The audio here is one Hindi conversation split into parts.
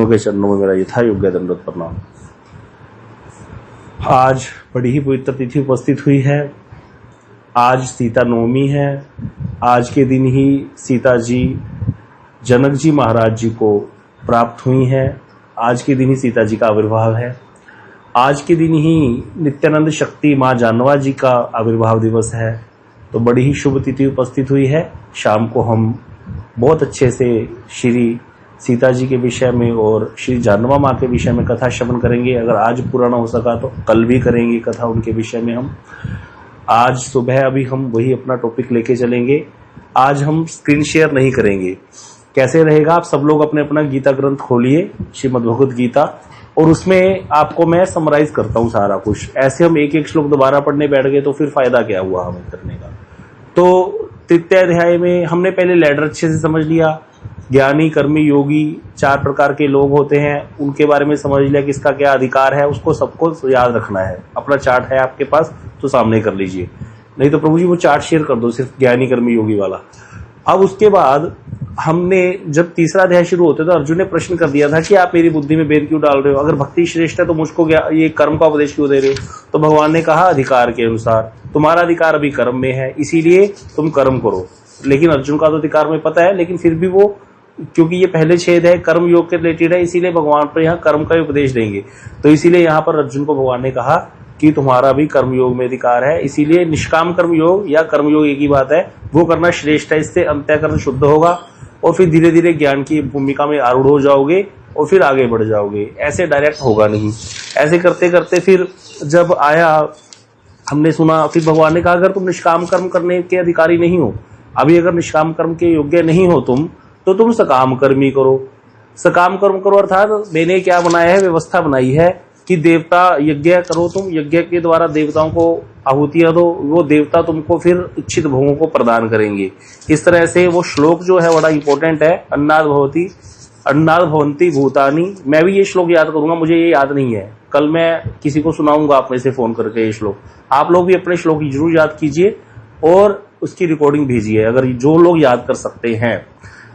विष्णु के चरणों में मेरा यथा योग्य दंडवत प्रणाम। आज बड़ी ही पवित्र तिथि उपस्थित हुई है। आज सीता नवमी है। आज के दिन ही सीता जी जनक जी महाराज जी को प्राप्त हुई हैं। आज के दिन ही सीता जी का आविर्भाव है। आज के दिन ही नित्यानंद शक्ति माँ जानवा जी का आविर्भाव दिवस है। तो बड़ी ही शुभ तिथि उपस्थित हुई है। शाम को हम बहुत अच्छे से श्री सीता जी के विषय में और श्री जानवा माँ के विषय में कथा श्रवण करेंगे। अगर आज पूरा ना हो सका तो कल भी करेंगे कथा उनके विषय में। हम आज सुबह अभी हम वही अपना टॉपिक लेके चलेंगे। आज हम स्क्रीन शेयर नहीं करेंगे। कैसे रहेगा, आप सब लोग अपने अपना गीता ग्रंथ खोलिए, श्रीमद् भगवत गीता, और उसमें आपको मैं समराइज करता हूँ सारा कुछ। ऐसे हम एक एक श्लोक दोबारा पढ़ने बैठ गए तो फिर फायदा क्या हुआ हमें करने का। तो तृतीय अध्याय में हमने पहले लैडर अच्छे से समझ लिया। ज्ञानी, कर्मी, योगी 4 प्रकार के लोग होते हैं, उनके बारे में समझ लिया किसका क्या अधिकार है। उसको सबको याद रखना है। अपना चार्ट है आपके पास तो सामने कर लीजिए, नहीं तो प्रभु जी वो चार्ट शेयर कर दो सिर्फ ज्ञानी, कर्मी, योगी वाला। अब उसके बाद हमने जब तीसरा अध्याय शुरू होते तो अर्जुन ने प्रश्न कर दिया था कि आप मेरी बुद्धि में भेद क्यों डाल रहे हो। अगर भक्ति श्रेष्ठ है तो मुझको ये कर्म का उपदेश क्यों दे रहे हो। तो भगवान ने कहा अधिकार के अनुसार, तुम्हारा अधिकार अभी कर्म में है, इसीलिए तुम कर्म करो। लेकिन अर्जुन का तो अधिकार में पता है, लेकिन फिर भी वो, क्योंकि ये पहले छेद है कर्म योग के रिलेटेड है, इसीलिए भगवान पर यहाँ कर्म का उपदेश देंगे। तो इसीलिए यहाँ पर अर्जुन को भगवान ने कहा कि तुम्हारा भी कर्म योग में अधिकार है, इसीलिए निष्काम कर्म योग या कर्म योग एक ही बात है, वो करना श्रेष्ठ है। इससे अंतःकरण शुद्ध होगा और फिर धीरे धीरे ज्ञान की भूमिका में आरूढ़ हो जाओगे और फिर आगे बढ़ जाओगे। ऐसे डायरेक्ट होगा नहीं। ऐसे करते करते फिर जब आया, हमने सुना, फिर भगवान ने कहा अगर तुम निष्काम कर्म करने के अधिकारी नहीं हो, अभी अगर निष्काम कर्म के योग्य नहीं हो तुम, तो तुम सकाम कर्म ही करो। सकाम कर्म करो अर्थात मैंने क्या बनाया है, व्यवस्था बनाई है कि देवता यज्ञ करो, तुम यज्ञ के द्वारा देवताओं को आहुतियां दो, वो देवता तुमको फिर इच्छित भोगों को प्रदान करेंगे। इस तरह से वो श्लोक जो है बड़ा इंपॉर्टेंट है, अन्नाद भवन्ति भूतानि। मैं भी ये श्लोक याद करूंगा, मुझे ये याद नहीं है, कल मैं किसी को सुनाऊंगा आप में से फोन करके ये श्लोक। आप लोग भी अपने श्लोक जरूर याद कीजिए और उसकी रिकॉर्डिंग भेजिए अगर जो लोग याद कर सकते हैं।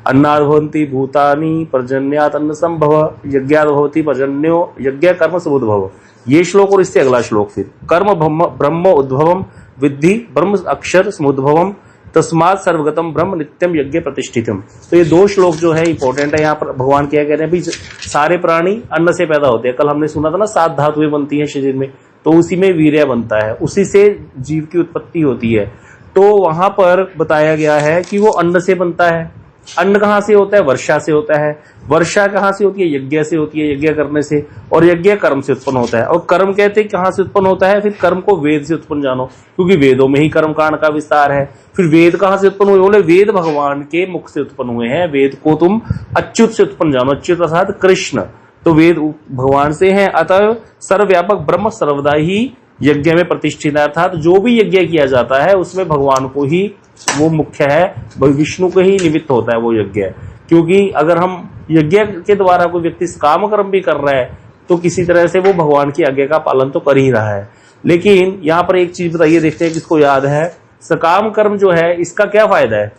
अन्नाद भवन्ति भूतानि पर्जन्यात् अन्न संभव यज्ञात् भवति पर्जन्यो यज्ञ कर्म समुद्भव। ये श्लोक और इससे अगला श्लोक फिर कर्म ब्रह्म उद्भवम विद्धि ब्रह्म अक्षर समुद्भवम तस्मात् सर्वगतम ब्रह्म नित्यम यज्ञ प्रतिष्ठितम। तो ये 2 श्लोक जो है इंपॉर्टेंट है। यहाँ पर भगवान क्या कह रहे हैं, भाई सारे प्राणी अन्न से पैदा होते हैं। कल हमने सुना था ना 7 धातुएं बनती हैं शरीर में, तो उसी में वीर्य बनता है, उसी से जीव की उत्पत्ति होती है। तो वहां पर बताया गया है कि वो अन्न से बनता है। अन्न कहाँ से होता है, वर्षा से होता है। वर्षा कहाँ से होती है, यज्ञ से होती है, यज्ञ करने से। और यज्ञ कर्म से उत्पन्न होता है। और कर्म कहते हैं कहाँ से उत्पन्न होता है, फिर कर्म को वेद से उत्पन्न जानो, क्योंकि वेदों में ही कर्म कांड का विस्तार है। फिर वेद कहाँ से उत्पन्न हुए, बोले वेद भगवान के मुख से उत्पन्न हुए हैं। वेद को तुम अच्युत से उत्पन्न जानो, अच्युत अर्थात कृष्ण, तो वेद भगवान से है। अतः सर्वव्यापक ब्रह्म सर्वदा ही यज्ञ में प्रतिष्ठित है, अर्थात जो भी यज्ञ किया जाता है उसमें भगवान को ही वो मुख्य है, विष्णु को ही निमित्त होता है वो यज्ञ। क्योंकि अगर हम यज्ञ के द्वारा कोई व्यक्ति काम कर्म भी कर रहा है तो किसी तरह से वो भगवान की आज्ञा का पालन तो कर ही रहा है। लेकिन यहाँ पर एक चीज बताइए, देखते हैं किसको याद है, सकाम कर्म जो है इसका क्या फायदा है,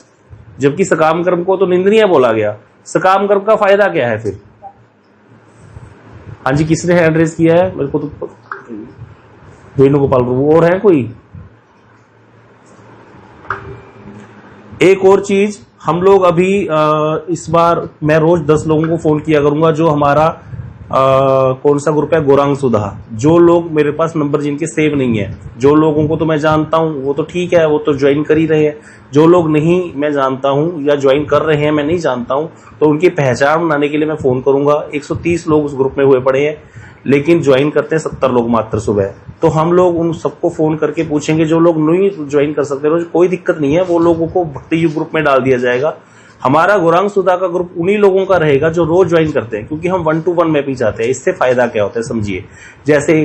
जबकि सकाम कर्म को तो निंदनीय बोला गया। सकाम कर्म का फायदा क्या है फिर? हाँ जी, किसने हैंड रेज किया है? मेरे को तो वेणुगोपाल प्रभु और है कोई? एक और चीज, हम लोग अभी इस बार मैं रोज 10 लोगों को फोन किया करूंगा जो हमारा कौन सा ग्रुप है, गौरांग सुधा। जो लोग मेरे पास नंबर जिनके सेव नहीं है, जो लोगों को तो मैं जानता हूं वो तो ठीक है, वो तो ज्वाइन कर ही रहे हैं। जो लोग नहीं मैं जानता हूं या ज्वाइन कर रहे हैं मैं नहीं जानता हूं, तो उनकी पहचान बनाने के लिए मैं फोन करूंगा। 130 लोग उस ग्रुप में हुए पड़े हैं, लेकिन ज्वाइन करते हैं 70 लोग मात्र सुबह। तो हम लोग उन सबको फोन करके पूछेंगे, जो लोग नहीं ज्वाइन कर सकते रोज, कोई दिक्कत नहीं है, वो लोगों को भक्ति युग ग्रुप में डाल दिया जाएगा। हमारा गौरांग सुधा का ग्रुप उन्हीं लोगों का रहेगा जो रोज ज्वाइन करते हैं, क्योंकि हम 1-to-1 में भी जाते हैं। इससे फायदा क्या होता है समझिए। जैसे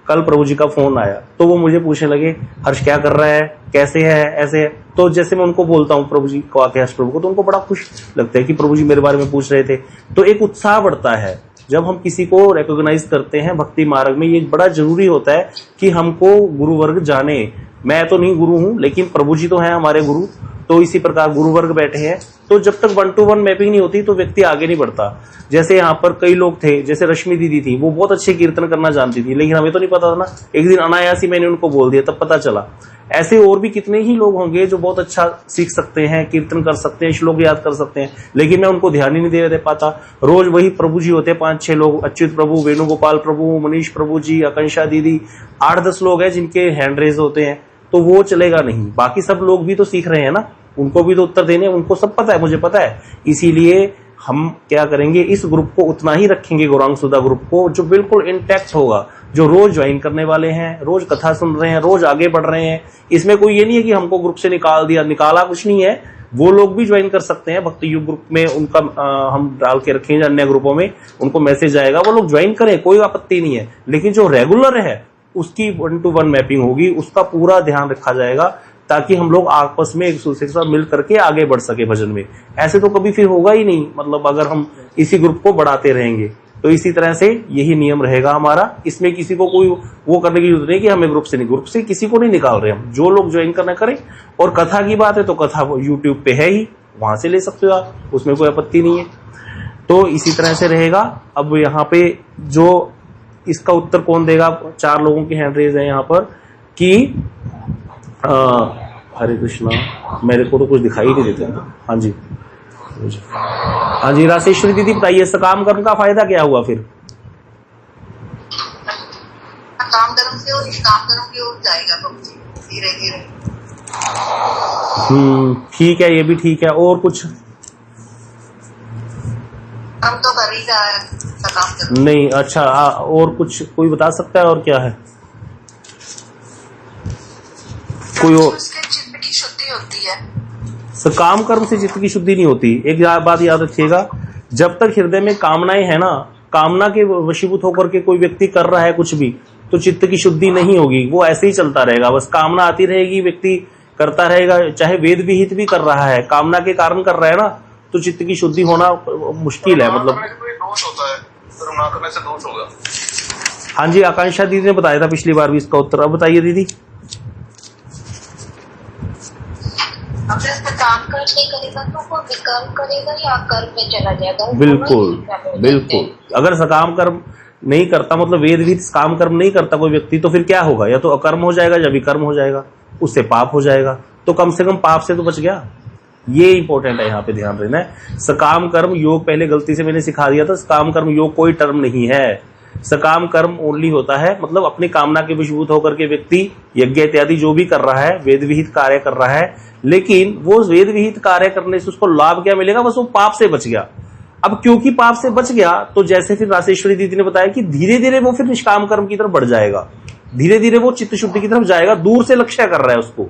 कल प्रभु जी का फोन आया तो वो मुझे पूछने लगे, हर्ष क्या कर रहा है, कैसे है, ऐसे है। तो जैसे मैं उनको बोलता हूँ प्रभु जी को, आके हर्ष प्रभु को, तो उनको बड़ा खुश लगता है कि प्रभु जी मेरे बारे में पूछ रहे थे। तो एक उत्साह बढ़ता है जब हम किसी को रिकॉग्नाइज करते हैं भक्ति मार्ग में। ये बड़ा जरूरी होता है कि हमको गुरु वर्ग जाने मैं तो नहीं गुरु हूं, लेकिन प्रभु जी तो हैं हमारे गुरु, तो इसी प्रकार गुरु वर्ग बैठे हैं। तो जब तक 1 to 1 मैपिंग नहीं होती तो व्यक्ति आगे नहीं बढ़ता। जैसे यहाँ पर कई लोग थे, जैसे रश्मि दीदी थी, वो बहुत अच्छे कीर्तन करना जानती थी, लेकिन हमें तो नहीं पता था ना, एक दिन अनायास ही मैंने उनको बोल दिया, तब पता चला। ऐसे और भी कितने ही लोग होंगे जो बहुत अच्छा सीख सकते हैं, कीर्तन कर सकते हैं, श्लोक याद कर सकते हैं, लेकिन मैं उनको ध्यान ही नहीं दे पाता। रोज वही प्रभु जी होते हैं 5-6 लोग, अच्युत प्रभु, वेणुगोपाल प्रभु, मनीष प्रभु जी, आकांक्षा दीदी, 8-10 लोग हैं जिनके हैंड रेज होते हैं, तो वो चलेगा नहीं। बाकी सब लोग भी तो सीख रहे हैं ना, उनको भी तो उत्तर देने, उनको सब पता है, मुझे पता है। इसीलिए हम क्या करेंगे, इस ग्रुप को उतना ही रखेंगे, गौरांग सुधा ग्रुप को, जो बिल्कुल इंटैक्ट होगा, जो रोज ज्वाइन करने वाले हैं, रोज कथा सुन रहे हैं, रोज आगे बढ़ रहे हैं। इसमें कोई ये नहीं है कि हमको ग्रुप से निकाल दिया, निकाला कुछ नहीं है, वो लोग भी ज्वाइन कर सकते हैं। भक्ति युग ग्रुप में उनका हम डाल के रखेंगे, अन्य ग्रुपों में उनको मैसेज आएगा, वो लोग ज्वाइन करें, कोई आपत्ति नहीं है। लेकिन जो रेगुलर है उसकी 1 to 1 मैपिंग होगी, उसका पूरा ध्यान रखा जाएगा, ताकि हम लोग आपस में एक दूसरे के साथ मिल करके आगे बढ़ सके भजन में। ऐसे तो कभी फिर होगा ही नहीं, मतलब अगर हम इसी ग्रुप को बढ़ाते रहेंगे। तो इसी तरह से यही नियम रहेगा हमारा। इसमें किसी को कोई वो करने की जरूरत नहीं कि हमें ग्रुप से किसी को नहीं निकाल रहे हम। जो लोग ज्वाइन करना करें। और कथा की बात है तो कथा यूट्यूब पे है ही, वहां से ले सकते हो आप, उसमें कोई आपत्ति नहीं है। तो इसी तरह से रहेगा। अब यहाँ पे जो इसका उत्तर कौन देगा, 4 लोगों की हैंड रेज है यहाँ पर कि हरे कृष्णा, मेरे को तो कुछ दिखाई नहीं देता ना। हाँ जी, हाँ जी, राशेश्वरी दीदी बताइए, सकाम कर्म का फायदा क्या हुआ फिर? काम कर्म से और निष्काम कर्म की ओर जाएगा धीरे धीरे। ठीक है, ये भी ठीक है। और कुछ हम तो कर ही रहा है सकाम कर्म नहीं। अच्छा, और कुछ कोई बता सकता है और क्या है? कोई और? चित्त की शुद्धि होती है। सकाम कर्म से चित्त की शुद्धि नहीं होती। एक बात याद रखिएगा, जब तक हृदय में कामनाएं है ना, कामना के वशीभूत होकर के कोई व्यक्ति कर रहा है कुछ भी, तो चित्त की शुद्धि नहीं होगी। वो ऐसे ही चलता रहेगा, बस कामना आती रहेगी, व्यक्ति करता रहेगा, चाहे वेद विहित भी कर रहा है, कामना के कारण कर रहा है ना, तो चित्त की शुद्धि होना मुश्किल है। मतलब दोष होता है, कर्म ना करने से दोष होगा। हाँ जी, आकांक्षा दीदी ने बताया था पिछली बार भी इसका उत्तर। अब बताइए दीदी। काम कर्म नहीं करेगा तो वो विकर्म करेगा या कर्म में चला जाएगा। बिल्कुल बिल्कुल। अगर सकाम कर्म नहीं करता, मतलब वेद विहित काम कर्म नहीं करता कोई व्यक्ति, तो फिर क्या होगा? या तो अकर्म हो जाएगा या विकर्म हो जाएगा, उससे पाप हो जाएगा। तो कम से कम पाप से तो बच गया। ये इंपॉर्टेंट है, यहाँ पे ध्यान देना है। सकाम कर्म योग पहले गलती से मैंने सिखा दिया था। सकाम कर्म योग कोई टर्म नहीं है। सकाम कर्म ओनली होता है, मतलब अपनी कामना के वशीभूत होकर के व्यक्ति यज्ञ इत्यादि जो भी कर रहा है, वेद विहित कार्य कर रहा है, लेकिन वो वेद विहित कार्य करने से उसको लाभ क्या मिलेगा? बस वो पाप से बच गया। अब क्योंकि पाप से बच गया, तो जैसे फिर राशेश्वरी दीदी ने बताया कि धीरे धीरे वो फिर निष्काम कर्म की तरफ बढ़ जाएगा, धीरे धीरे वो चित्त शुद्धि की तरफ जाएगा। दूर से लक्ष्य कर रहा है उसको,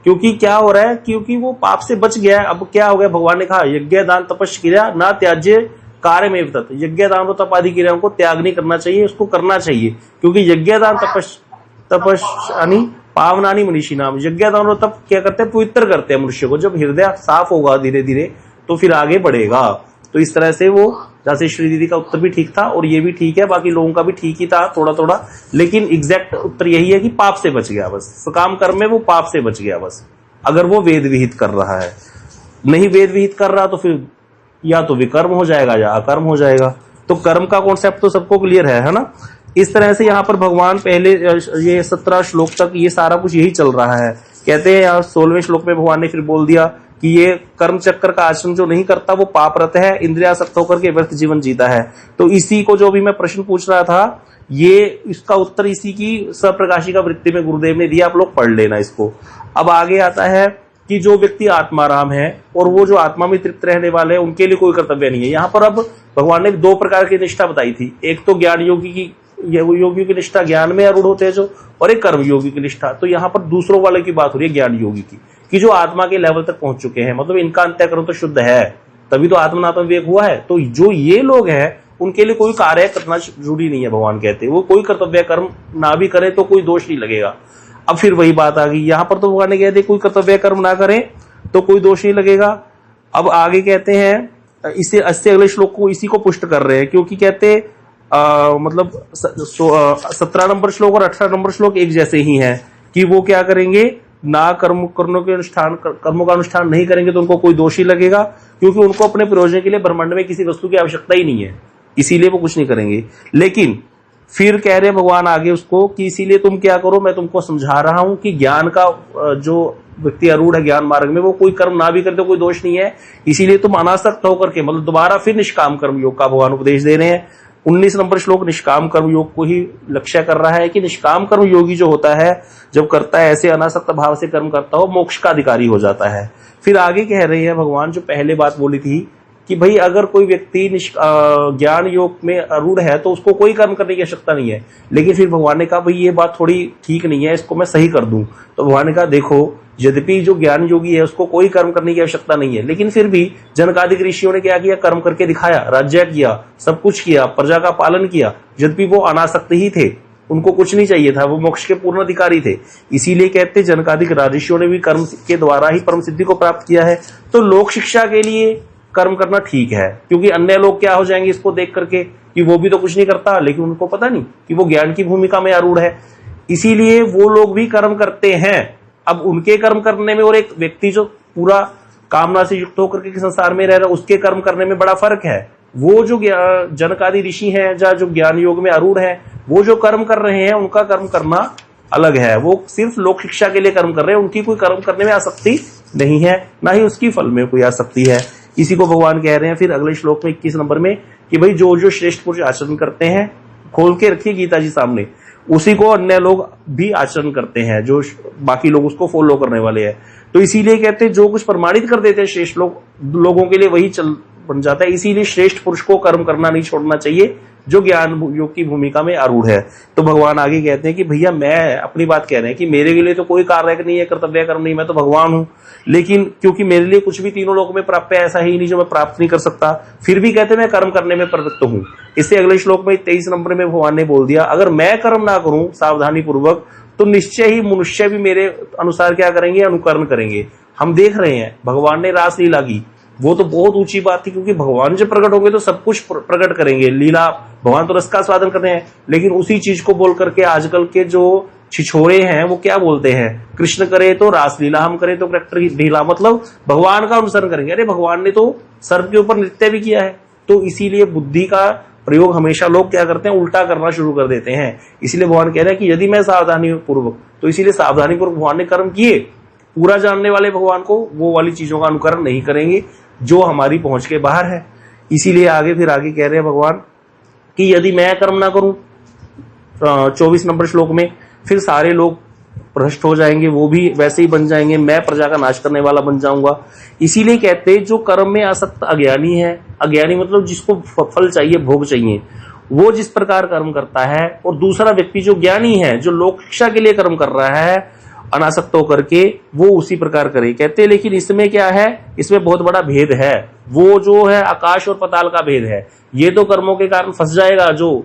क्योंकि क्या हो रहा है, क्योंकि वो पाप से बच गया है। अब क्या हो गया, भगवान ने कहा यज्ञ दान तपस्या ना त्याज्य कार्य में तत्। यज्ञ दान और तप आदि क्रियाओं को त्याग नहीं करना चाहिए, उसको करना चाहिए, क्योंकि यज्ञ दान तपस्यानी पावनानी मनीषी नाम। यज्ञ दान और तप क्या करते हैं, पवित्र करते हैं मनुष्य को। जब हृदय साफ होगा धीरे धीरे तो फिर आगे बढ़ेगा। तो इस तरह से वो राशेश्वरी दीदी का उत्तर भी ठीक था और ये भी ठीक है, बाकी लोगों का भी ठीक ही था थोड़ा थोड़ा, लेकिन एग्जैक्ट उत्तर यही है कि पाप से बच गया। बस सकाम कर्म में वो पाप से बच गया, बस अगर वो वेद विहित कर रहा है। नहीं वेद विहित कर रहा तो फिर या तो विकर्म हो जाएगा या अकर्म हो जाएगा। तो कर्म का कॉन्सेप्ट तो सबको क्लियर है ना। इस तरह से यहाँ पर भगवान पहले ये 17 श्लोक तक ये सारा कुछ यही चल रहा है। कहते हैं यार 16वें श्लोक में भगवान ने फिर बोल दिया कि ये कर्म चक्कर का आचरण जो नहीं करता वो पापरत है, इंद्रियासक्त होकर के व्यर्थ जीवन जीता है। तो इसी को जो भी मैं प्रश्न पूछ रहा था, ये इसका उत्तर इसी की सप्रकाशिका वृत्ति में गुरुदेव ने दिया, आप लोग पढ़ लेना इसको। अब आगे आता है कि जो व्यक्ति आत्माराम है और वो जो आत्मा में तृप्त रहने वाले हैं, उनके लिए कोई कर्तव्य नहीं है। यहाँ पर अब भगवान ने 2 प्रकार की निष्ठा बताई थी। एक तो ज्ञान योगी की, योगियों की निष्ठा ज्ञान में आरूढ़ होते हैं जो, और एक कर्म योगी की निष्ठा। तो यहाँ पर दूसरों वाले की बात हो रही है, ज्ञान योगी की, कि जो आत्मा के लेवल तक पहुंच चुके हैं, मतलब इनका अंतःकरण तो शुद्ध है, तभी तो आत्मनात्म विवेक हुआ है। तो जो ये लोग हैं उनके लिए कोई कार्य करना जरूरी नहीं है। भगवान कहते हैं वो कोई कर्तव्य कर्म ना भी करे तो कोई दोष नहीं लगेगा। अब फिर वही बात आ गई, यहाँ पर तो भगवान ने कहते कोई कर्तव्य कर्म ना करें तो कोई दोष नहीं लगेगा। अब आगे कहते हैं, इससे अगले श्लोक को इसी को पुष्ट कर रहे हैं, क्योंकि कहते मतलब 17 नंबर श्लोक और 18 नंबर श्लोक एक जैसे ही हैं। कि वो क्या करेंगे, ना कर्मों का अनुष्ठान नहीं करेंगे तो उनको कोई दोषी लगेगा, क्योंकि उनको अपने प्रयोजन के लिए ब्रह्मांड में किसी वस्तु की आवश्यकता ही नहीं है, इसीलिए वो कुछ नहीं करेंगे। लेकिन फिर कह रहे भगवान आगे उसको कि इसीलिए तुम क्या करो, मैं तुमको समझा रहा हूं कि ज्ञान का जो व्यक्ति आरूढ़ है ज्ञान मार्ग में, वो कोई कर्म ना भी करे तो कोई दोष नहीं है, इसीलिए तुम अनासक्त होकर के, मतलब दोबारा फिर निष्काम कर्म योग का भगवान उपदेश दे रहे हैं। 19 नंबर श्लोक निष्काम कर्म योग को ही लक्ष्य कर रहा है कि निष्काम कर्म योगी जो होता है, जब करता है ऐसे अनासक्त भाव से कर्म करता हो, मोक्ष का अधिकारी हो जाता है। फिर आगे कह रहे हैं भगवान, जो पहले बात बोली थी कि भाई अगर कोई व्यक्ति ज्ञान योग में आरूढ़ है तो उसको कोई कर्म करने की आवश्यकता नहीं है। लेकिन फिर भगवान ने कहा भाई ये बात थोड़ी ठीक नहीं है, इसको मैं सही कर दूं। तो भगवान ने कहा देखो, यद्यपि जो ज्ञान योगी है उसको कोई कर्म करने की आवश्यकता नहीं है, लेकिन फिर भी जनकादिक ऋषियों ने क्या किया, कर्म करके दिखाया, राज्य किया, सब कुछ किया, प्रजा का पालन किया, यद्यपि वो अनासक्त ही थे, उनको कुछ नहीं चाहिए था, वो मोक्ष के पूर्ण अधिकारी थे। इसीलिए कहते जनकादिक ऋषियों ने भी कर्म के द्वारा ही परम सिद्धि को प्राप्त किया है। तो लोक शिक्षा के लिए कर्म करना ठीक है, क्योंकि अन्य लोग क्या हो जाएंगे इसको देख करके कि वो भी तो कुछ नहीं करता, लेकिन उनको पता नहीं कि वो ज्ञान की भूमिका में आरूढ़ है, इसीलिए वो लोग भी कर्म करते हैं। अब उनके कर्म करने में और एक व्यक्ति जो पूरा कामना से युक्त होकर के संसार में रह रहा है उसके कर्म करने में बड़ा फर्क है। वो जो जनकादि ऋषि हैं या जो ज्ञान योग में आरूढ़ है, वो जो कर्म कर रहे हैं उनका कर्म करना अलग है, वो सिर्फ लोक शिक्षा के लिए कर्म कर रहे हैं, उनकी कोई कर्म करने में आसक्ति नहीं है, ना ही उसकी फल में कोई आसक्ति है। इसी को भगवान कह रहे हैं फिर अगले श्लोक में 21 नंबर में कि भाई जो जो श्रेष्ठ पुरुष आचरण करते हैं, खोल के रखिए गीता जी सामने, उसी को अन्य लोग भी आचरण करते हैं, जो बाकी लोग उसको फॉलो करने वाले हैं। तो इसीलिए कहते हैं जो कुछ प्रमाणित कर देते हैं श्रेष्ठ लोगों के लिए वही चल बन जाता है। इसीलिए श्रेष्ठ पुरुष को कर्म करना नहीं छोड़ना चाहिए, जो ज्ञान योग की भूमिका में आरूढ़ है। तो भगवान आगे कहते हैं कि भैया मैं अपनी बात कह रहे हैं कि मेरे के लिए तो कोई कार्य नहीं है, कर्तव्य कर्म नहीं, मैं तो भगवान हूं, लेकिन क्योंकि मेरे लिए कुछ भी तीनों लोक में प्राप्त है ऐसा ही नहीं जो मैं प्राप्त नहीं कर सकता, फिर भी कहते मैं कर्म करने में प्रवृत्त हूं। इससे अगले श्लोक में 23 नंबर में भगवान ने बोल दिया, अगर मैं कर्म ना करूं सावधानी पूर्वक तो निश्चय ही मनुष्य भी मेरे अनुसार क्या करेंगे, अनुकरण करेंगे। हम देख रहे हैं भगवान ने रास लीला की, वो तो बहुत ऊंची बात थी, क्योंकि भगवान जब प्रकट होंगे तो सब कुछ प्रकट करेंगे, लीला भगवान तो रस का स्वादन करते हैं। लेकिन उसी चीज को बोल करके आजकल के जो छिछोरे हैं वो क्या बोलते हैं, कृष्ण करे तो रास लीला, हम करे तो करेक्टर ढीला, मतलब भगवान का अनुसरण करेंगे। अरे भगवान ने तो सर्प के ऊपर नृत्य भी किया है। तो इसीलिए बुद्धि का प्रयोग हमेशा लोग क्या करते हैं, उल्टा करना शुरू कर देते हैं। इसीलिए भगवान कह रहे हैं कि यदि मैं सावधानी पूर्वक, तो इसीलिए सावधानी पूर्वक भगवान ने कर्म किए। पूरा जानने वाले भगवान को वो वाली चीजों का अनुकरण नहीं करेंगे जो हमारी पहुंच के बाहर है। इसीलिए आगे कह रहे हैं भगवान कि यदि मैं कर्म ना करूं, 24 नंबर श्लोक में, फिर सारे लोग भ्रष्ट हो जाएंगे, वो भी वैसे ही बन जाएंगे, मैं प्रजा का नाश करने वाला बन जाऊंगा। इसीलिए कहते हैं जो कर्म में आसक्त अज्ञानी है, अज्ञानी मतलब जिसको फल चाहिए, भोग चाहिए, वो जिस प्रकार कर्म करता है, और दूसरा व्यक्ति जो ज्ञानी है, जो लोक शिक्षा के लिए कर्म कर रहा है अनासक्त होकर के, वो उसी प्रकार करे। कहते हैं लेकिन इसमें क्या है, इसमें बहुत बड़ा भेद है, वो जो है आकाश और पताल का भेद है। ये तो कर्मों के कारण फंस जाएगा जो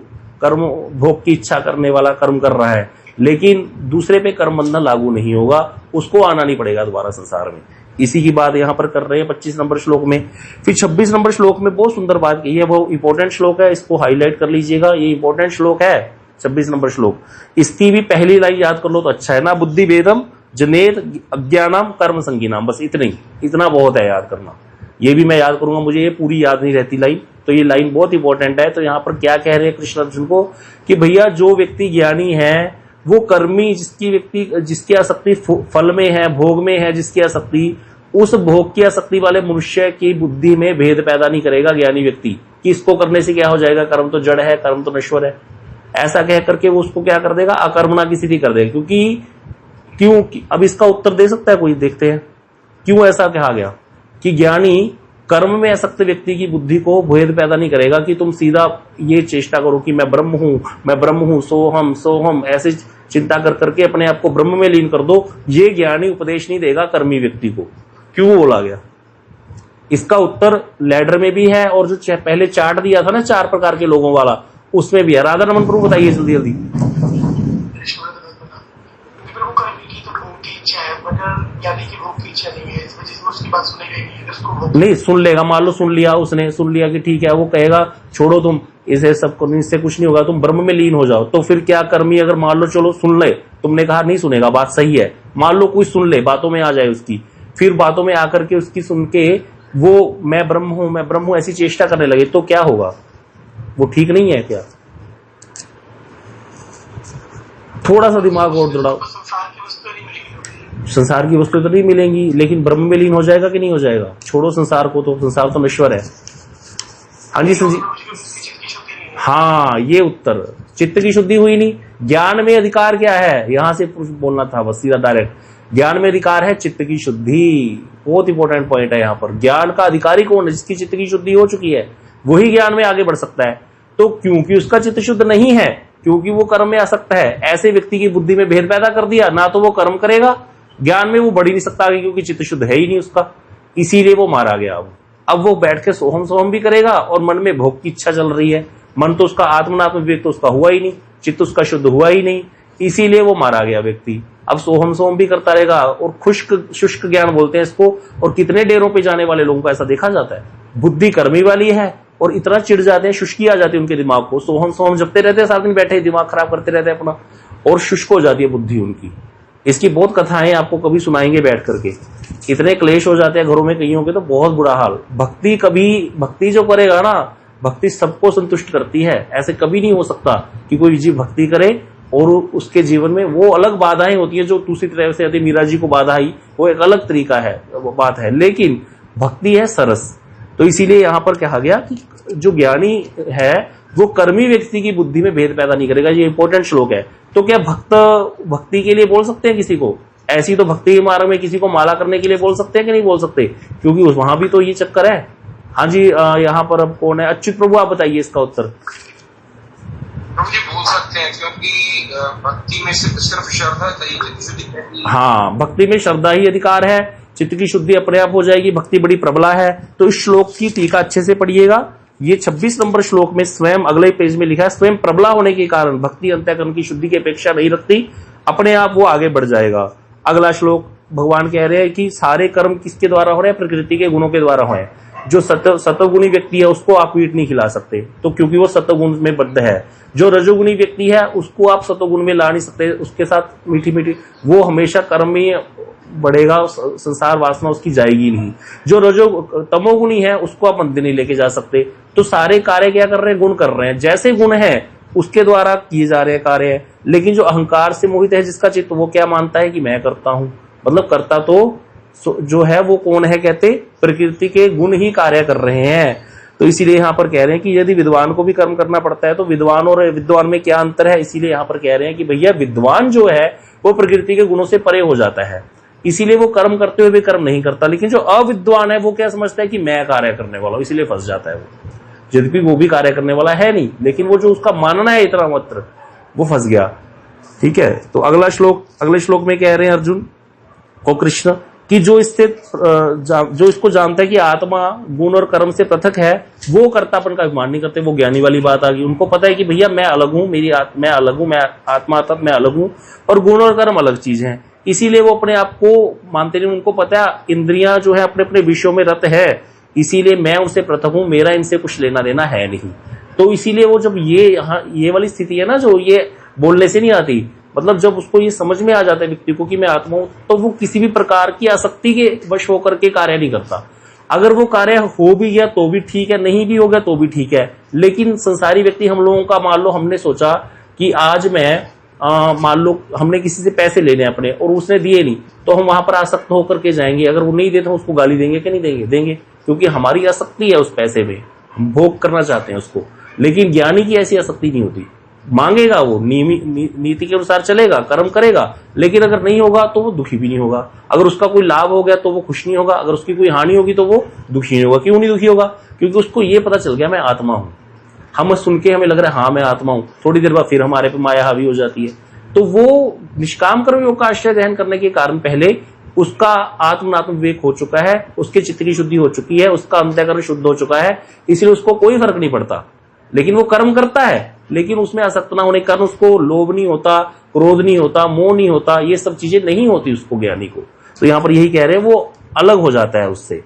कर्म भोग की इच्छा करने वाला कर्म कर रहा है, लेकिन दूसरे पे कर्म बंधन लागू नहीं होगा, उसको आना नहीं पड़ेगा दोबारा संसार में। इसी की बात यहां पर कर रहे हैं 25 नंबर श्लोक में। फिर 26 नंबर श्लोक में बहुत सुंदर बात कही है, वो इंपॉर्टेंट श्लोक है, इसको हाईलाइट कर लीजिएगा, ये इंपॉर्टेंट श्लोक है 26 नंबर श्लोक। इसकी भी पहली लाइन याद कर लो तो अच्छा है ना, बुद्धि भेदम जनेत अज्ञानम कर्म संगीनाम, बस इतना बहुत है याद करना। ये भी मैं याद करूंगा, मुझे ये पूरी याद नहीं रहती लाइन, तो ये लाइन बहुत इंपॉर्टेंट है। तो यहाँ पर क्या कह रहे हैं कृष्ण अर्जुन को कि भैया जो व्यक्ति ज्ञानी है वो कर्मी, जिसकी आसक्ति फल में है, भोग में है, जिसकी आसक्ति, उस भोग की आसक्ति वाले मनुष्य की बुद्धि में भेद पैदा नहीं करेगा ज्ञानी व्यक्ति कि इसको करने से क्या हो जाएगा, कर्म तो जड़ है, कर्म तो नश्वर है, ऐसा कह करके वो उसको क्या कर देगा, अकर्मणा की स्थिति कर देगा। क्यों अब इसका उत्तर दे सकता है कोई, देखते हैं क्यों ऐसा कहा गया कि ज्ञानी कर्म में आसक्त व्यक्ति की बुद्धि को भेद पैदा नहीं करेगा कि तुम सीधा ये चेष्टा करो कि मैं ब्रह्म हूं, सोहम, ऐसे चिंता कर करके अपने आप को ब्रह्म में लीन कर दो। ये ज्ञानी उपदेश नहीं देगा कर्मी व्यक्ति को। क्यों बोला गया, इसका उत्तर लैडर में भी है, और जो पहले चार्ट दिया था ना 4 प्रकार के लोगों वाला, उसमें भी है। राधा रमन प्रभु बताइए जल्दी जल्दी। नहीं सुन लेगा, मान लो सुन लिया उसने, सुन लिया कि ठीक है, वो कहेगा छोड़ो तुम, इसे सब करने से कुछ नहीं होगा, तुम ब्रह्म में लीन हो जाओ। तो फिर क्या कर्मी अगर मान लो चलो सुन ले, तुमने कहा नहीं सुनेगा, बात सही है, मान लो कोई सुन ले, बातों में आ जाए उसकी, फिर बातों में आकर के उसकी सुन के वो मैं ब्रह्म हूं ऐसी चेष्टा करने लगे, तो क्या होगा? वो ठीक नहीं है क्या? थोड़ा सा दिमाग और दौड़ाओ। संसार की वस्तु तो नहीं मिलेंगी, लेकिन ब्रह्म में लीन हो जाएगा कि नहीं हो जाएगा? छोड़ो संसार को, तो संसार तो नश्वर है। हाँ जी संजी, हाँ ये उत्तर, चित्त की शुद्धि हुई नहीं। ज्ञान में अधिकार क्या है, यहां से बोलना था बस सीधा डायरेक्ट। ज्ञान में अधिकार है चित्त की शुद्धि, बहुत इंपॉर्टेंट पॉइंट है यहाँ पर। ज्ञान का अधिकारी कौन है? जिसकी चित्त की शुद्धि हो चुकी है, वही ज्ञान में आगे बढ़ सकता है। तो क्योंकि उसका चित्त शुद्ध नहीं है, क्योंकि वो कर्म में आसक्त है, ऐसे व्यक्ति की बुद्धि में भेद पैदा कर दिया, ना तो वो कर्म करेगा, ज्ञान में वो बढ़ ही नहीं सकता आगे, क्योंकि चित्त शुद्ध है ही नहीं उसका, इसीलिए वो मारा गया। अब वो बैठ के सोहम सोहम भी करेगा और मन में भोग की इच्छा चल रही है। मन तो उसका आत्मनात्म विवेक तो उसका हुआ ही नहीं, चित्त उसका शुद्ध हुआ ही नहीं, इसीलिए वो मारा गया व्यक्ति। अब सोहम सोहम भी करता रहेगा और शुष्क ज्ञान बोलते हैं इसको। और कितने डेरों पे जाने वाले लोगों को ऐसा देखा जाता है, बुद्धि कर्मी वाली है और इतना चिढ़ जाते हैं, शुष्की आ जाती है उनके दिमाग को, सोहम सोहम जपते रहते हैं, सारा दिन बैठे दिमाग खराब करते रहते हैं अपना, और शुष्क हो जाती है बुद्धि उनकी। इसकी बहुत कथाएं आपको कभी सुनाएंगे बैठ करके। इतने क्लेश हो जाते हैं घरों में कईयों के, तो बहुत बुरा हाल। भक्ति जो करेगा ना, भक्ति सबको संतुष्ट करती है। ऐसे कभी नहीं हो सकता कि कोई जीव भक्ति करे और उसके जीवन में वो अलग बाधाएं होती है, जो दूसरी तरह से यदि मीरा जी को बाधा आई, वो एक अलग तरीका है, बात है, लेकिन भक्ति है सरस। तो इसीलिए यहां पर कहा गया कि जो ज्ञानी है वो कर्मी व्यक्ति की बुद्धि में भेद पैदा नहीं करेगा। ये इंपॉर्टेंट श्लोक है। तो क्या भक्ति के लिए बोल सकते हैं किसी को? ऐसी तो भक्ति मार्ग में किसी को माला करने के लिए बोल सकते हैं कि नहीं बोल सकते? क्योंकि वहां भी तो ये चक्कर है। हाँ जी, यहाँ पर अब कौन है? अच्युत प्रभु, आप बताइए इसका उत्तर। प्रभु जी बोल सकते हैं, क्योंकि भक्ति में सिर्फ श्रद्धा चाहिए। हाँ, भक्ति में श्रद्धा ही अधिकार है, चित्त की शुद्धि अपने आप हो जाएगी, भक्ति बड़ी प्रबला है। तो इस श्लोक की टीका अच्छे से पढ़िएगा। ये 26 नंबर श्लोक में स्वयं अगले पेज में लिखा है, स्वयं प्रबला होने के कारण भक्ति अंतःकरण की शुद्धि की अपेक्षा नहीं रखती, अपने आप वो आगे बढ़ जाएगा। अगला श्लोक भगवान कह रहे हैं कि सारे कर्म किसके द्वारा हो रहे हैं? प्रकृति के गुणों के द्वारा हो रहे हैं। जो सत्वगुणी व्यक्ति है उसको आप ईंट नहीं खिला सकते, तो क्योंकि वो सत्वगुण में बद्ध है। जो रजोगुणी व्यक्ति है उसको आप सत्वगुण में ला नहीं सकते, उसके साथ मीठी मीठी, वो हमेशा कर्म में बढ़ेगा, संसार वासना उसकी जाएगी नहीं। जो तमोगुणी है उसको आप मंदिर नहीं लेके जा सकते। तो सारे कार्य क्या कर रहे हैं? गुण कर रहे हैं, जैसे गुण है उसके द्वारा किए जा रहे कार्य। लेकिन जो अहंकार से मोहित है जिसका चित्त, वो क्या मानता है कि मैं करता हूं, मतलब करता तो जो है वो कौन है? कहते प्रकृति के गुण ही कार्य कर रहे हैं। तो इसीलिए यहाँ पर कह रहे हैं कि यदि विद्वान को भी कर्म करना पड़ता है तो विद्वान और विद्वान में क्या अंतर है? इसीलिए यहाँ पर कह रहे हैं कि भैया विद्वान जो है वो प्रकृति के गुणों से परे हो जाता है, इसीलिए वो कर्म करते हुए भी कर्म नहीं करता। लेकिन जो अविद्वान है वो क्या समझता है कि मैं कार्य करने वाला हूं, इसीलिए फंस जाता है वो, यद्यपि वो भी कार्य करने वाला है नहीं, लेकिन वो जो उसका मानना है इतना मात्र, वो फंस गया। ठीक है, तो अगले श्लोक में कह रहे हैं अर्जुन को कृष्ण कि जो इसको जानता है कि आत्मा गुण और कर्म से पृथक है, वो कर्तापन का अभिमान नहीं करते। वो ज्ञानी वाली बात आ गई। उनको पता है कि भैया मैं अलग हूं, मैं अलग हूं, मैं आत्मा तत्व मैं अलग हूं, और गुण और कर्म अलग चीज है। इसीलिए वो अपने आप को मानते नहीं। उनको पता है इंद्रियां जो है अपने अपने विषयों में रत है, इसीलिए मैं उससे पृथक हूं, मेरा इनसे कुछ लेना देना है नहीं। तो इसीलिए वो जब ये वाली स्थिति है ना, जो ये बोलने से नहीं आती, मतलब जब उसको ये समझ में आ जाता है व्यक्ति को कि मैं आत्मा हूं, तो वो किसी भी प्रकार की आसक्ति के वश होकर के कार्य नहीं करता। अगर वो कार्य हो भी गया तो भी ठीक है, नहीं भी हो गया तो भी ठीक है। लेकिन संसारी व्यक्ति हम लोगों का, मान लो हमने सोचा कि आज मैं मान लो हमने किसी से पैसे लेने अपने और उसने दिए नहीं, तो हम वहां पर आसक्त होकर के जाएंगे। अगर वो नहीं देते तो उसको गाली देंगे कि नहीं देंगे? देंगे, क्योंकि हमारी आसक्ति है उस पैसे में, हम भोग करना चाहते हैं उसको। लेकिन ज्ञानी की ऐसी आसक्ति नहीं होती। मांगेगा, वो नीति के अनुसार चलेगा, कर्म करेगा, लेकिन अगर नहीं होगा तो वो दुखी भी नहीं होगा। अगर उसका कोई लाभ हो गया तो वो खुश नहीं होगा, अगर उसकी कोई हानि होगी तो वो दुखी नहीं होगा। क्यों नहीं दुखी होगा? क्योंकि उसको ये पता चल गया मैं आत्मा हूं। हम सुन के हमें लग रहा है हाँ मैं आत्मा हूं, थोड़ी देर बाद फिर हमारे पे माया हावी हो जाती है। तो वो निष्काम कर्म योग का आश्रय ग्रहण करने के कारण पहले उसका आत्मनात्म विवेक हो चुका है, उसके चित्त की शुद्धि हो चुकी है, उसका अंतःकरण शुद्ध हो चुका है, इसलिए उसको कोई फर्क नहीं पड़ता। लेकिन वो कर्म करता है, लेकिन उसमें आसक्त ना होने के कारण उसको लोभ नहीं होता, क्रोध नहीं होता, मोह नहीं होता, ये सब चीजें नहीं होती उसको, ज्ञानी को। तो यहाँ पर यही कह रहे हैं वो अलग हो जाता है उससे।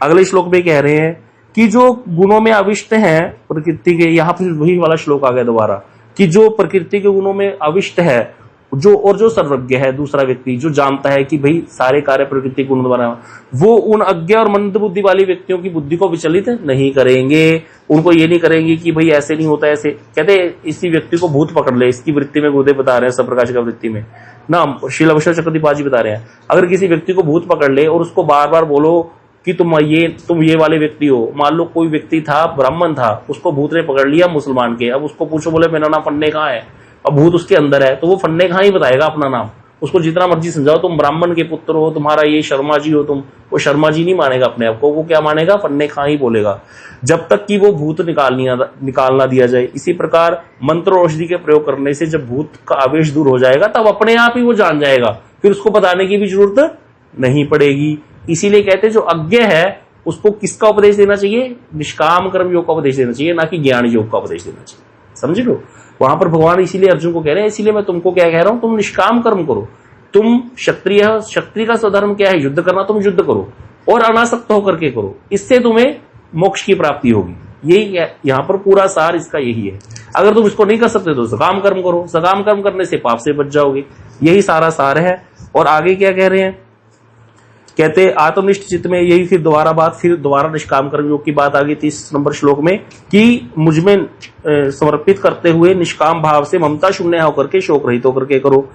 अगले श्लोक में कह रहे हैं कि जो गुणों में अविष्ट हैं प्रकृति के, यहाँ पर वही वाला श्लोक आ गया दोबारा, कि जो प्रकृति के गुणों में अविष्ट है, जो सर्वज्ञ है, दूसरा व्यक्ति जो जानता है कि भाई सारे कार्य प्रकृति गुण द्वारा, वो उन अज्ञ और मंद बुद्धि वाली व्यक्तियों की बुद्धि को विचलित नहीं करेंगे। उनको ये नहीं करेंगे कि भाई ऐसे नहीं होता, ऐसे कहते इसी व्यक्ति को भूत पकड़ ले। इसकी वृत्ति में गुरुदेव बता रहे हैं सप्रकाश का वृत्ति में ना, श्रील अवसर चक्रदीप जी बता रहे हैं, अगर किसी व्यक्ति को भूत पकड़ ले और उसको बार बार बोलो कि तुम ये वाले व्यक्ति हो। मान लो कोई व्यक्ति था, ब्राह्मण था, उसको भूत ने पकड़ लिया मुसलमान के, अब उसको पूछो बोले मेरा नाम फन्ने कहाँ है, अब भूत उसके अंदर है, तो वो फन्ने कहाँ ही बताएगा अपना नाम। उसको जितना मर्जी समझाओ तुम ब्राह्मण के पुत्र हो, तुम्हारा ये शर्मा जी हो तुम, वो शर्मा जी नहीं मानेगा अपने आप को, वो क्या मानेगा, फन्ने कहाँ ही बोलेगा, जब तक कि वो भूत निकालना दिया जाए। इसी प्रकार मंत्र औषधि के प्रयोग करने से जब भूत का आवेश दूर हो जाएगा तब अपने आप ही वो जान जाएगा, फिर उसको बताने की भी जरूरत नहीं पड़ेगी। इसीलिए कहते हैं जो अज्ञ है उसको किसका उपदेश देना चाहिए, निष्काम कर्म योग का उपदेश देना चाहिए, ना कि ज्ञान योग का उपदेश देना चाहिए। समझ लो, वहां पर भगवान इसीलिए अर्जुन को कह रहे हैं, इसीलिए मैं तुमको क्या कह रहा हूं, तुम निष्काम कर्म करो। तुम क्षत्रिय, क्षत्रिय का स्वधर्म क्या है, युद्ध करना, तुम युद्ध करो और अनासक्त होकर के करो, इससे तुम्हें मोक्ष की प्राप्ति होगी। यही यहाँ पर पूरा सार इसका यही है। अगर तुम इसको नहीं कर सकते तो सकाम कर्म करो, सकाम कर्म करने से पाप से बच जाओगे, यही सारा सार है। और आगे क्या कह रहे हैं, कहते आत्मनिष्ठ चित्त में, यही फिर दोबारा निष्काम कर्म योग की बात आ गई 30 नंबर श्लोक में, कि मुझमें समर्पित करते हुए निष्काम भाव से ममता शून्य होकर के शोक रहित होकर के करो।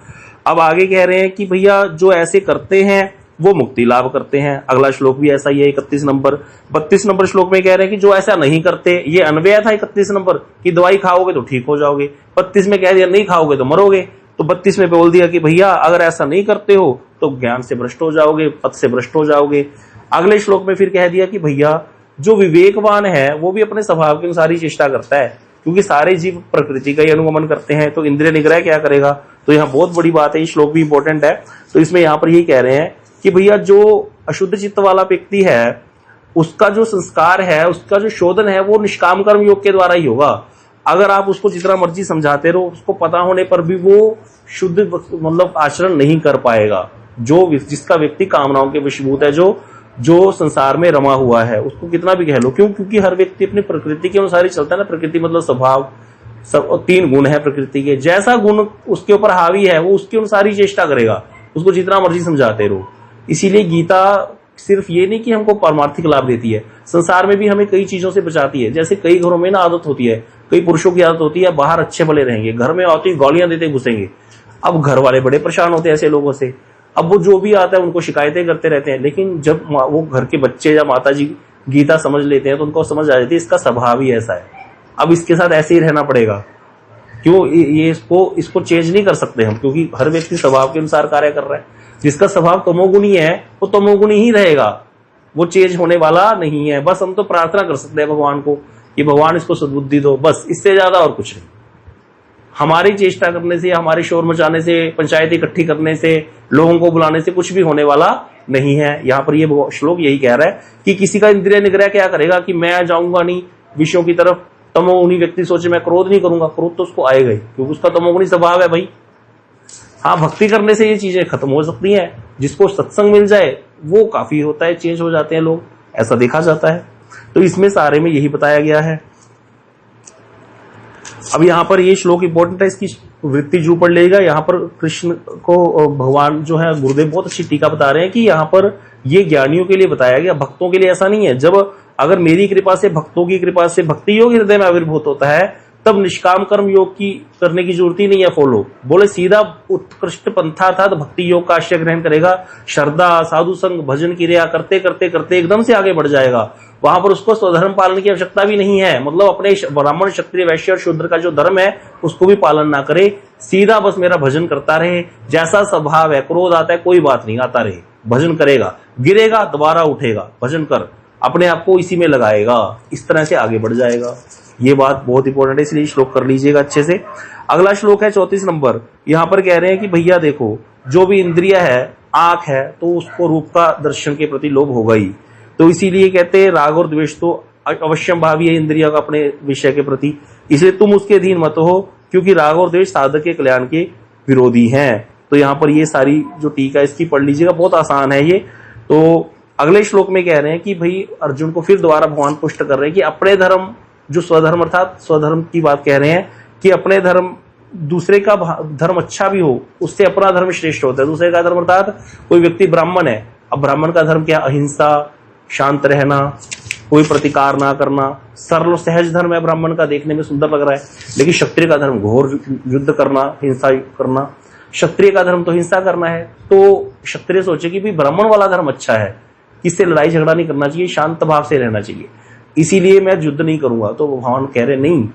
अब आगे कह रहे हैं कि भैया जो ऐसे करते हैं वो मुक्ति लाभ करते हैं। अगला श्लोक भी ऐसा ही है 31 नंबर। 32 नंबर श्लोक में कह रहे हैं कि जो ऐसा नहीं करते, ये अन्वय था 31 नंबर की दवाई खाओगे तो ठीक हो जाओगे, 32 में कह दिया नहीं खाओगे तो मरोगे, तो 32 में बोल दिया कि भैया अगर ऐसा नहीं करते हो तो ज्ञान से भ्रष्ट हो जाओगे, पथ से भ्रष्ट हो जाओगे। अगले श्लोक में फिर कह दिया कि भैया जो विवेकवान है वो भी अपने स्वभाव के अनुसार ही चेष्टा करता है, क्योंकि सारे जीव प्रकृति का ही अनुगमन करते हैं, तो इंद्रिय निग्रह क्या करेगा। तो यहाँ बहुत बड़ी बात है, ये श्लोक भी इंपॉर्टेंट है। तो इसमें यहाँ पर यही कह रहे हैं कि भैया जो अशुद्ध चित्त वाला व्यक्ति है उसका जो संस्कार है, उसका जो शोधन है वो निष्काम कर्म योग के द्वारा ही होगा। अगर आप उसको जितना मर्जी समझाते रहो, उसको पता होने पर भी वो शुद्ध मतलब आचरण नहीं कर पाएगा। जिसका व्यक्ति कामनाओं के वशीभूत है, जो संसार में रमा हुआ है, उसको कितना भी कह लो, क्योंकि हर व्यक्ति अपनी प्रकृति के अनुसार ही चलता है ना। प्रकृति मतलब स्वभाव, सब 3 गुण है प्रकृति के, जैसा गुण उसके ऊपर हावी है वो उसके अनुसार ही चेष्टा करेगा, उसको जितना मर्जी समझाते रहो। इसीलिए गीता सिर्फ ये नहीं कि हमको पारमार्थिक लाभ देती है, संसार में भी हमें कई चीजों से बचाती है। जैसे कई घरों में ना आदत होती है, कई पुरुषों की आदत होती है बाहर अच्छे भले रहेंगे, घर में आती गालियां देते घुसेंगे। अब घर वाले बड़े परेशान होते हैं ऐसे लोगों से, अब वो जो भी आता है उनको शिकायतें करते रहते हैं। लेकिन जब वो घर के बच्चे या माता जी गीता समझ लेते हैं तो उनको समझ आ जाती है इसका स्वभाव ही ऐसा है, अब इसके साथ ऐसे ही रहना पड़ेगा। क्यों ये इसको चेंज नहीं कर सकते हम, क्योंकि हर व्यक्ति स्वभाव के अनुसार कार्य कर रहा है। जिसका स्वभाव तमोगुणी है वो तमोगुणी ही रहेगा, वो चेंज होने वाला नहीं है। बस हम तो प्रार्थना कर सकते हैं भगवान को कि भगवान इसको सद्बुद्धि दो, बस इससे ज्यादा और कुछ नहीं। हमारी चेष्टा करने से, हमारे शोर मचाने से, पंचायत इकट्ठी करने से, लोगों को बुलाने से कुछ भी होने वाला नहीं है। यहाँ पर ये श्लोक यही कह रहा है कि किसी का इंद्रिय निग्रह क्या करेगा कि मैं जाऊंगा नहीं विषयों की तरफ। तमोगुणी व्यक्ति सोचे मैं क्रोध नहीं करूंगा, क्रोध तो उसको आएगा ही, क्योंकि उसका तमोगुणी स्वभाव है भाई। हाँ, भक्ति करने से ये चीजें खत्म हो सकती हैं। जिसको सत्संग मिल जाए वो काफी होता है, चेंज हो जाते हैं लोग, ऐसा देखा जाता है। तो इसमें सारे में यही बताया गया है। अब यहाँ पर ये श्लोक इंपॉर्टेंट है, इसकी वृत्ति जो पढ़ लेगा। यहाँ पर कृष्ण को भगवान जो है गुरुदेव बहुत अच्छी टीका बता रहे हैं कि यहाँ पर ये ज्ञानियों के लिए बताया गया, भक्तों के लिए ऐसा नहीं है। जब अगर मेरी कृपा से, भक्तों की कृपा से भक्ति योग हृदय में आविर्भूत होता है, तब निष्काम कर्म योग की करने की जरूरत ही नहीं है फॉलो। बोले सीधा उत्कृष्ट पंथा था तो भक्ति योग का आश्रय ग्रहण करेगा, श्रद्धा, साधु संग, भजन क्रिया करते करते करते एकदम से आगे बढ़ जाएगा। वहां पर उसको स्वधर्म पालन की आवश्यकता भी नहीं है, मतलब अपने ब्राह्मण, क्षत्रिय, वैश्य और शूद्र का जो धर्म है उसको भी पालन ना करे, सीधा बस मेरा भजन करता रहे। जैसा स्वभाव है, क्रोध आता है कोई बात नहीं, आता रहे, भजन करेगा, गिरेगा दोबारा उठेगा, भजन कर, अपने आप को इसी में लगाएगा, इस तरह से आगे बढ़ जाएगा। ये बात बहुत इंपॉर्टेंट है, इसलिए श्लोक कर लीजिएगा अच्छे से। अगला श्लोक है 34 नंबर। यहाँ पर कह रहे हैं कि भैया देखो, जो भी इंद्रिय है, आंख है, तो उसको रूप का दर्शन के प्रति लोभ होगा ही। तो इसीलिए कहते हैं राग और द्वेष तो अवश्यम भावी है इंद्रियों का अपने विषय के प्रति, इसलिए तुम उसके अधीन मत हो, क्योंकि राग और द्वेष साधक के कल्याण के विरोधी हैं। तो यहाँ पर ये सारी जो टीका इसकी पढ़ लीजिएगा, बहुत आसान है ये। तो अगले श्लोक में कह रहे हैं कि भाई अर्जुन को फिर दोबारा भगवान पुष्ट कर रहे हैं कि अपने धर्म, जो स्वधर्म अर्थात स्वधर्म की बात कह रहे हैं कि अपने धर्म, दूसरे का धर्म अच्छा भी हो उससे अपना धर्म श्रेष्ठ होता है। दूसरे का धर्म अर्थात कोई व्यक्ति ब्राह्मण है, अब ब्राह्मण का धर्म क्या? अहिंसा, शांत रहना, कोई प्रतिकार ना करना, सरल सहज धर्म है ब्राह्मण का, देखने में सुंदर लग रहा है। लेकिन क्षत्रिय का धर्म घोर युद्ध करना, हिंसा करना। क्षत्रिय का धर्म तो हिंसा करना है। तो क्षत्रिय सोचे कि भाई ब्राह्मण वाला धर्म अच्छा है, किससे लड़ाई झगड़ा नहीं करना चाहिए, शांत भाव से रहना चाहिए, इसीलिए मैं युद्ध नहीं करूंगा। तो भगवान कह रहे नहीं,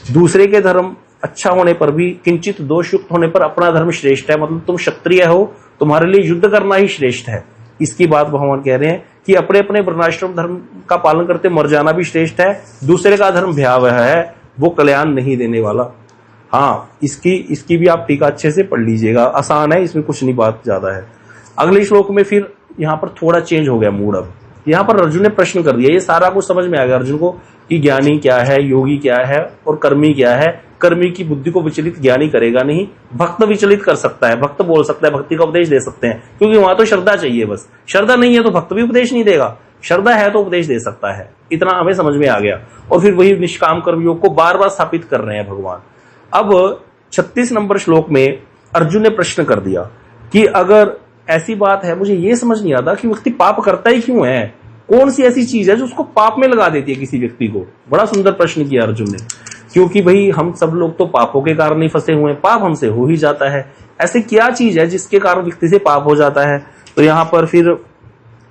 दूसरे के धर्म अच्छा होने पर भी, किंचित दोष युक्त होने पर अपना धर्म श्रेष्ठ है। मतलब तुम क्षत्रिय हो, तुम्हारे लिए युद्ध करना ही श्रेष्ठ है। इसकी बात भगवान कह रहे हैं कि अपने अपने वर्णाश्रम धर्म का पालन करते मर जाना भी श्रेष्ठ है। दूसरे का धर्म भयावह है, वो कल्याण नहीं देने वाला। हाँ, इसकी भी आप टीका अच्छे से पढ़ लीजिएगा, आसान है, इसमें कुछ नहीं बात ज्यादा है। अगले श्लोक में फिर यहाँ पर थोड़ा चेंज हो गया मूड। अब यहाँ पर अर्जुन ने प्रश्न कर दिया, ये सारा कुछ समझ में आ गया अर्जुन को कि ज्ञानी क्या है, योगी क्या है और कर्मी क्या है। कर्मी की बुद्धि को विचलित ज्ञानी करेगा नहीं, भक्त विचलित कर सकता है, भक्त बोल सकता है, भक्ति का उपदेश दे सकते हैं, क्योंकि वहां तो श्रद्धा चाहिए। बस श्रद्धा नहीं है तो भक्त भी उपदेश नहीं देगा, श्रद्धा है तो उपदेश दे सकता है। इतना हमें समझ में आ गया। और फिर वही निष्काम कर्मयोग को बार बार स्थापित कर रहे हैं भगवान। अब 36 नंबर श्लोक में अर्जुन ने प्रश्न कर दिया कि अगर ऐसी बात है, मुझे ये समझ नहीं आता कि व्यक्ति पाप करता ही क्यों है, कौन सी ऐसी चीज है जो उसको पाप में लगा देती है किसी व्यक्ति को। बड़ा सुंदर प्रश्न किया अर्जुन ने, क्योंकि भाई हम सब लोग तो पापों के कारण ही फंसे हुए हैं, पाप हमसे हो ही जाता है। ऐसे क्या चीज है जिसके कारण व्यक्ति से पाप हो जाता है? तो यहाँ पर फिर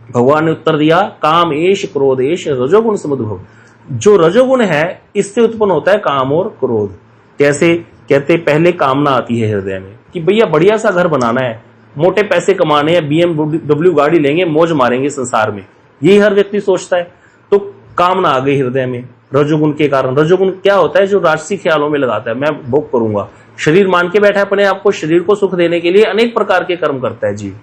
भगवान ने उत्तर दिया, काम एश क्रोध एश रजोगुण समुद्भव। जो रजोगुण है इससे उत्पन्न होता है काम और क्रोध। कैसे? कहते पहले कामना आती है हृदय में कि भैया बढ़िया सा घर बनाना है, मोटे पैसे कमाने हैं, BMW गाड़ी लेंगे, मौज मारेंगे संसार में, यही हर व्यक्ति सोचता है। तो कामना आ गई हृदय में रजोगुण के कारण। रजोगुण क्या होता है? जो राजसी ख्यालों में लगाता है, मैं भोग करूंगा, शरीर मान के बैठा है अपने आप को, शरीर को सुख देने के लिए अनेक प्रकार के कर्म करता है जीव।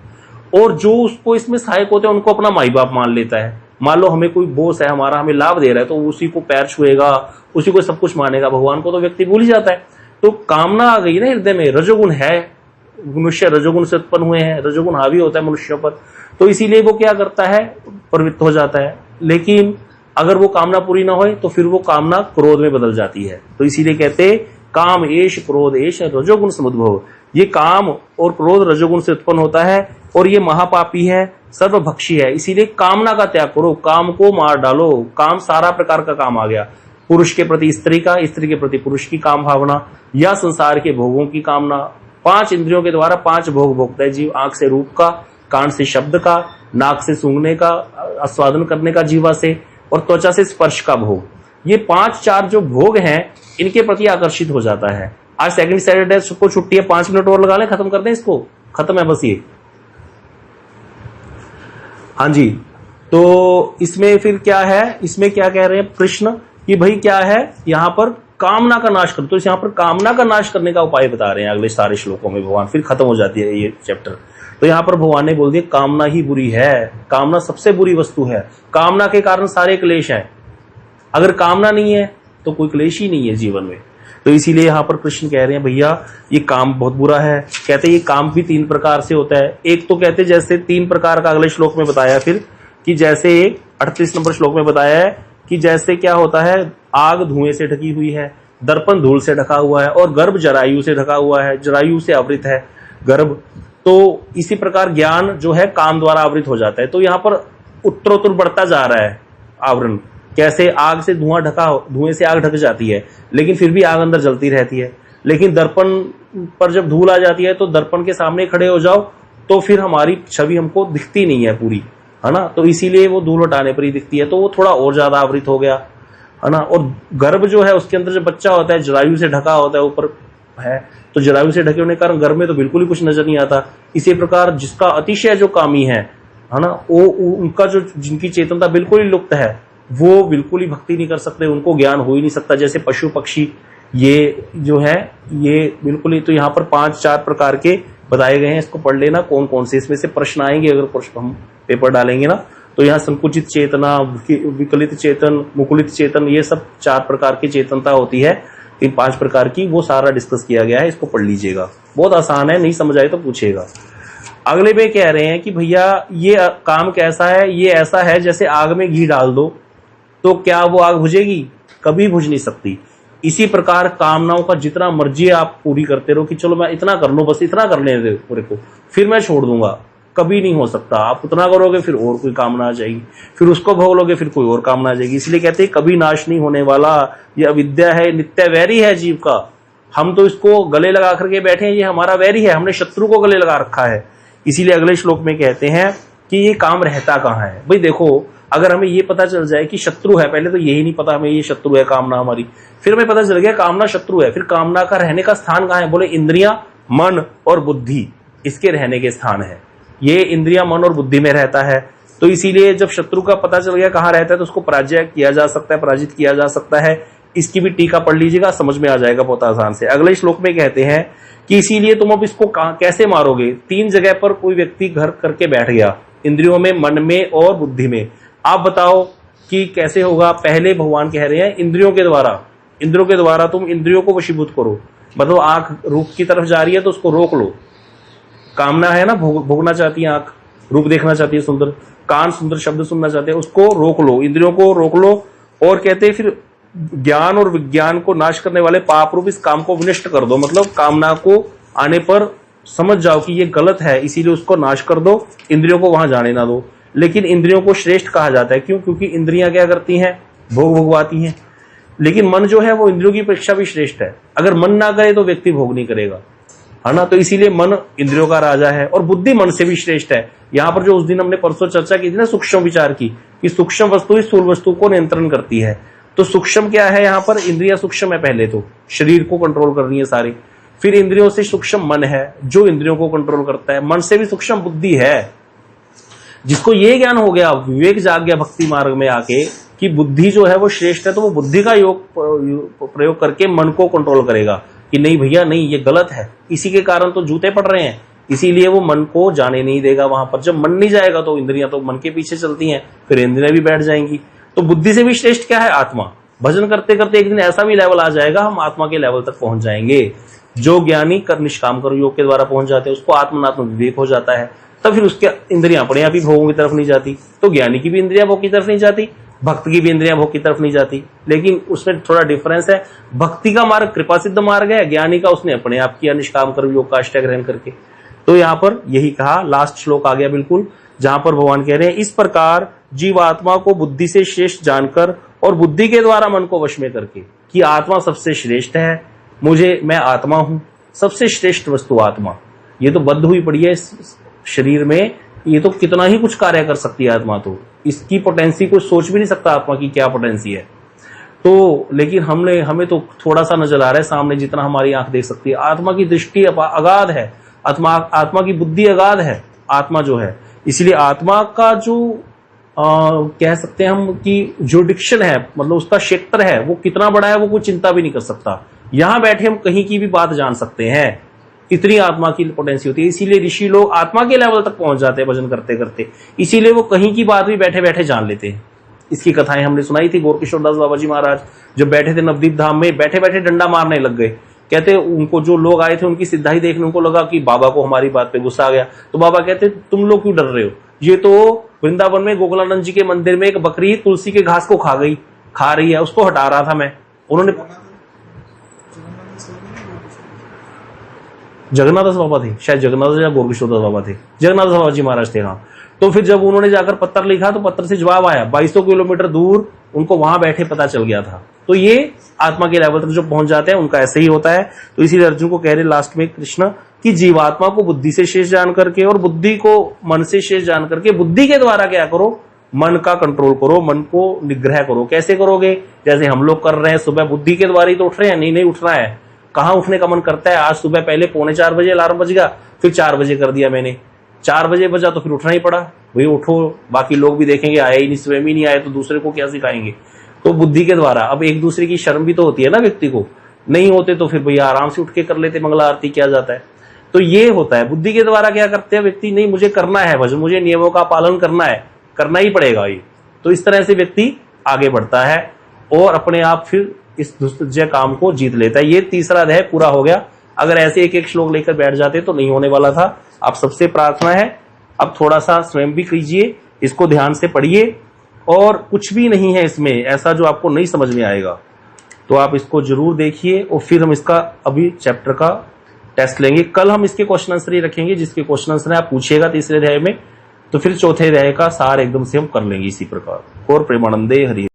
और जो उसको इसमें सहायक होते हैं उनको अपना माई बाप मान लेता है। मान लो हमें कोई बॉस है हमारा, हमें लाभ दे रहा है, तो उसी को पैर छुएगा, उसी को सब कुछ मानेगा, भगवान को तो व्यक्ति भूल ही जाता है। तो कामना आ गई ना हृदय में, रजोगुण है, मनुष्य रजोगुण से उत्पन्न हुए हैं, रजोगुण हावी होता है मनुष्यों पर, तो इसीलिए वो क्या करता है? प्रवृत्त हो जाता है। लेकिन अगर वो कामना पूरी ना होए तो फिर वो कामना क्रोध में बदल जाती है। तो इसीलिए कहते काम एश क्रोध एश रजोगुण समुद्भव। ये काम और क्रोध रजोगुण से उत्पन्न होता है और ये महापापी है, सर्वभक्षी है। इसीलिए कामना का त्याग करो, काम को मार डालो। काम सारा प्रकार का काम आ गया, पुरुष के प्रति स्त्री का, स्त्री के प्रति पुरुष की काम भावना, या संसार के भोगों की कामना। 5 इंद्रियों के द्वारा 5 भोग भोगता है जीव, आंख से रूप का, कान से शब्द का, नाक से सूंघने का, आस्वादन करने का जीवा से, और त्वचा से स्पर्श का भोग। ये 5-4 जो भोग हैं इनके प्रति आकर्षित हो जाता है। आज सेकंड सैटरडे को छुट्टी है, 5 मिनट और लगा लें, खत्म कर दें इसको, खत्म है बस ये। हाँ जी, तो इसमें फिर क्या है, इसमें क्या कह रहे हैं कृष्ण कि भाई क्या है, यहाँ पर कामना का नाश कर। तो यहाँ पर कामना का नाश करने का उपाय बता रहे हैं अगले सारे श्लोकों में भगवान, फिर खत्म हो जाती है ये चैप्टर। तो यहाँ पर भगवान ने बोल दिया कामना ही बुरी है, कामना सबसे बुरी वस्तु है, कामना के कारण सारे क्लेश हैं। अगर कामना नहीं है तो कोई क्लेश ही नहीं है जीवन में। तो इसीलिए यहाँ पर कृष्ण कह रहे हैं भैया ये काम बहुत बुरा है। कहते हैं ये काम भी 3 प्रकार से होता है। एक तो कहते जैसे 3 प्रकार का अगले श्लोक में बताया, फिर कि जैसे 38 नंबर श्लोक में बताया है कि जैसे क्या होता है, आग धुएं से ढकी हुई है, दर्पण धूल से ढका हुआ है, और गर्भ जरायु से ढका हुआ है, जरायु से आवृत है गर्भ। तो इसी प्रकार ज्ञान जो है काम द्वारा आवृत हो जाता है। तो यहाँ पर उत्तरोत्तर बढ़ता जा रहा है आवरण। कैसे? आग से धुएं से आग ढक जाती है, लेकिन फिर भी आग अंदर जलती रहती है। लेकिन दर्पण पर जब धूल आ जाती है तो दर्पण के सामने खड़े हो जाओ तो फिर हमारी छवि हमको दिखती नहीं है पूरी, है ना। तो इसीलिए वो धूल हटाने पर ही दिखती है, तो वो थोड़ा और ज्यादा आवृत हो गया, है ना। और गर्भ जो है उसके अंदर जब बच्चा होता है जरायु से ढका होता है, ऊपर है, तो जरायु से ढके होने के कारण गर्भ में तो बिल्कुल ही कुछ नजर नहीं आता। इसी प्रकार जिसका अतिशय जो कामी है ना, वो उनका जो जिनकी चेतनता बिल्कुल ही लुप्त है, वो बिल्कुल ही भक्ति नहीं कर सकते, उनको ज्ञान हो ही नहीं सकता। जैसे पशु पक्षी ये जो है ये बिल्कुल ही। तो यहाँ पर 5-4 प्रकार के बताए गए हैं, इसको पढ़ लेना कौन कौन से। इसमें से प्रश्न आएंगे अगर प्रश्न हम पेपर डालेंगे ना, तो यहाँ संकुचित चेतना, विकलित चेतन, मुकुलित चेतन, ये सब 4 प्रकार की चेतनता होती है। इन 5 प्रकार की वो सारा डिस्कस किया गया है, इसको पढ़ लीजिएगा, बहुत आसान है, नहीं समझ आए तो पूछेगा। अगले में कह रहे हैं कि भैया ये काम कैसा है, ये ऐसा है जैसे आग में घी डाल दो तो क्या वो आग बुझेगी? कभी बुझ नहीं सकती। इसी प्रकार कामनाओं का जितना मर्जी आप पूरी करते रहो कि चलो मैं इतना कर लूं, बस इतना कर लेने दो पूरे को, फिर मैं छोड़ दूंगा, कभी नहीं हो सकता। आप उतना करोगे फिर और कोई कामना आ जाएगी, फिर उसको भोग लोगे फिर कोई और कामना आ जाएगी। इसलिए कहते हैं कभी नाश नहीं होने वाला ये अविद्या है, नित्य वैरी है जीव का। हम तो इसको गले लगा करके बैठे हैं, ये हमारा वैरी है, हमने शत्रु को गले लगा रखा है। इसीलिए अगले श्लोक में कहते हैं कि ये काम रहता कहाँ है। भाई देखो, अगर हमें ये पता चल जाए कि शत्रु है, पहले तो यही नहीं पता हमें ये शत्रु है कामना हमारी, फिर हमें पता चल गया कामना शत्रु है, फिर कामना का रहने का स्थान कहाँ है? बोले इंद्रियां, मन और बुद्धि, इसके रहने के स्थान है। ये इंद्रियां, मन और बुद्धि में रहता है। तो इसीलिए जब शत्रु का पता चल गया कहाँ रहता है तो उसको पराजय किया जा सकता है, पराजित किया जा सकता है। इसकी भी टीका पढ़ लीजिएगा, समझ में आ जाएगा बहुत आसान से। अगले श्लोक में कहते हैं कि इसीलिए तुम अब इसको कैसे मारोगे? 3 जगह पर कोई व्यक्ति घर करके बैठ गया, इंद्रियों में, मन में और बुद्धि में। आप बताओ कि कैसे होगा? पहले भगवान कह रहे हैं इंद्रियों के द्वारा तुम इंद्रियों को वशीभूत करो। मतलब आंख रूप की तरफ जा रही है तो उसको रोक लो। कामना है ना, भोगना चाहती है आंख, रूप देखना चाहती है सुंदर, कान सुंदर शब्द सुनना चाहते हैं, उसको रोक लो, इंद्रियों को रोक लो। और कहते हैं फिर ज्ञान और विज्ञान को नाश करने वाले पाप रूप इस काम को विनष्ट कर दो। मतलब कामना को आने पर समझ जाओ कि ये गलत है, इसीलिए उसको नाश कर दो, इंद्रियों को वहां जाने ना दो। लेकिन इंद्रियों को श्रेष्ठ कहा जाता है, क्यों? क्योंकि इंद्रियां क्या करती हैं? भोग भोगवाती हैं। लेकिन मन जो है वो इंद्रियों की अपेक्षा भी श्रेष्ठ है। अगर मन ना करे तो व्यक्ति भोग नहीं करेगा, है ना। तो इसीलिए मन इंद्रियों का राजा है और बुद्धि मन से भी श्रेष्ठ है। यहाँ पर जो उस दिन हमने परसों चर्चा की थी ना सूक्ष्म विचार की, कि सूक्ष्म वस्तु ही स्थूल वस्तु को नियंत्रण करती है। तो सूक्ष्म क्या है? यहाँ पर इंद्रिया सूक्ष्म है, पहले तो शरीर को कंट्रोल कर रही है सारी। फिर इंद्रियों से सूक्ष्म मन है जो इंद्रियों को कंट्रोल करता है। मन से भी सूक्ष्म बुद्धि है। जिसको ये ज्ञान हो गया, विवेक जाग गया भक्ति मार्ग में आके कि बुद्धि जो है वो श्रेष्ठ है, तो वो बुद्धि का प्रयोग करके मन को कंट्रोल करेगा कि नहीं भैया नहीं, ये गलत है। इसी के कारण तो जूते पड़ रहे हैं, इसीलिए वो मन को जाने नहीं देगा वहां पर। जब मन नहीं जाएगा तो इंद्रियां तो मन के पीछे चलती हैं, फिर इंद्रियां भी बैठ जाएंगी। तो बुद्धि से भी श्रेष्ठ क्या है? आत्मा। भजन करते करते एक दिन ऐसा भी लेवल आ जाएगा, हम आत्मा के लेवल तक पहुंच जाएंगे। जो ज्ञानी निष्काम कर्म योग के द्वारा पहुंच जाते हैं उसको आत्मनात्म विवेक हो जाता है। तब फिर उसके इंद्रियां अपने आप ही भोगों की तरफ नहीं जाती। तो ज्ञानी की भी इंद्रियां भोग की तरफ नहीं जाती, भक्त की भी इंद्रियां भोग की तरफ नहीं जाती। लेकिन उसमें थोड़ा डिफरेंस है, भक्ति का मार्ग कृपा सिद्ध मार्ग है, ज्ञानी का उसने अपने आप किया निष्काम कर्म योग का आश्रय ग्रहण करके। तो यहाँ पर यही कहा, लास्ट श्लोक आ गया बिल्कुल, जहां पर भगवान कह रहे हैं इस प्रकार जीवात्मा को बुद्धि से श्रेष्ठ जानकर और बुद्धि के द्वारा मन को वश में करके कि आत्मा सबसे श्रेष्ठ है, मैं आत्मा हूं, सबसे श्रेष्ठ वस्तु आत्मा। ये तो बद्ध हुई पड़ी है इस शरीर में, ये तो कितना ही कुछ कार्य कर सकती है आत्मा। तो इसकी पोटेंसी कोई सोच भी नहीं सकता आत्मा की क्या पोटेंसी है। तो लेकिन हमें तो थोड़ा सा नजर आ रहा है सामने, जितना हमारी आंख देख सकती है। आत्मा की दृष्टि अगाध है, आत्मा की बुद्धि अगाध है आत्मा जो है। इसलिए आत्मा का जो कह सकते हैं हम कि जुडिक्शन है, मतलब उसका क्षेत्र है, वो कितना बड़ा है वो कोई चिंता भी नहीं कर सकता। यहां बैठे हम कहीं की भी बात जान सकते हैं, इतनी आत्मा की पोटेंसी होती है। इसीलिए ऋषि लोग आत्मा के लेवल तक पहुंच जाते हैं भजन करते करते, इसीलिए वो कहीं की बात भी बैठे बैठे जान लेते हैं। इसकी कथाएं हमने सुनाई थी। गोरकिशोर दास बाबा जी महाराज जब बैठे थे नवदीप धाम में, बैठे बैठे डंडा मारने लग गए। कहते उनको जो लोग आए थे उनकी सिद्धाई देखने उनको लगा कि बाबा को हमारी बात पे गुस्सा आ गया। तो बाबा कहते तुम लोग क्यों डर रहे हो? ये तो वृंदावन में गोकुलानंद जी के मंदिर में एक बकरी तुलसी के घास को खा रही है, उसको हटा रहा था मैं। उन्होंने जगन्नाथ दास बाबा थे, शायद जगन्नाथ या गोरकिशोर दास बाबा थे, जगन्नाथ दास बाबा जी महाराज थे। हाँ, तो फिर जब उन्होंने जाकर पत्र लिखा तो पत्र से जवाब आया, 2200 किलोमीटर दूर उनको वहां बैठे पता चल गया था। तो ये आत्मा के लेवल तक जो पहुंच जाते हैं उनका ऐसे ही होता है। तो इसीलिए अर्जुन को कह रहे लास्ट में कृष्ण कि जीवात्मा को बुद्धि से शेष जान करके और बुद्धि को मन से शेष जान करके बुद्धि के द्वारा क्या करो? मन का कंट्रोल करो, मन को निग्रह करो। कैसे करोगे? जैसे हम लोग कर रहे हैं, सुबह बुद्धि के द्वारा ही तो उठ रहे हैं। नहीं उठना है, कहाँ उठने का मन करता है? आज सुबह पहले 3:45 बजे अलार्म बज गया, फिर 4 बजे कर दिया मैंने। 4 बजे बजा तो फिर उठना ही पड़ा। भाई उठो, बाकी लोग भी देखेंगे, आए ही नहीं, स्वयं ही नहीं आए तो दूसरे को क्या सिखाएंगे? तो बुद्धि के द्वारा। अब एक दूसरे की शर्म भी तो होती है ना व्यक्ति को, नहीं होते तो फिर भैया आराम से उठ के कर लेते, मंगला आरती किया जाता है। तो ये होता है बुद्धि के द्वारा क्या करते हैं व्यक्ति, नहीं मुझे करना है भजन, मुझे नियमों का पालन करना है, करना ही पड़ेगा ये। तो इस तरह से व्यक्ति आगे बढ़ता है और अपने आप फिर इस दुष्टजय काम को जीत लेता है। ये तीसरा अध्याय पूरा हो गया। अगर ऐसे एक एक श्लोक लेकर बैठ जाते तो नहीं होने वाला था। आप सबसे प्रार्थना है, अब थोड़ा सा स्वयं भी कीजिए, इसको ध्यान से पढ़िए, और कुछ भी नहीं है इसमें ऐसा जो आपको नहीं समझ में आएगा, तो आप इसको जरूर देखिए, और फिर हम इसका अभी चैप्टर का टेस्ट लेंगे। कल हम इसके क्वेश्चन आंसर ही रखेंगे, जिसके क्वेश्चन आंसर आप पूछिएगा तीसरे अध्याय में, तो फिर चौथे अध्याय का सार एकदम से हम कर लेंगे इसी प्रकार। और प्रेमानंदे हरि।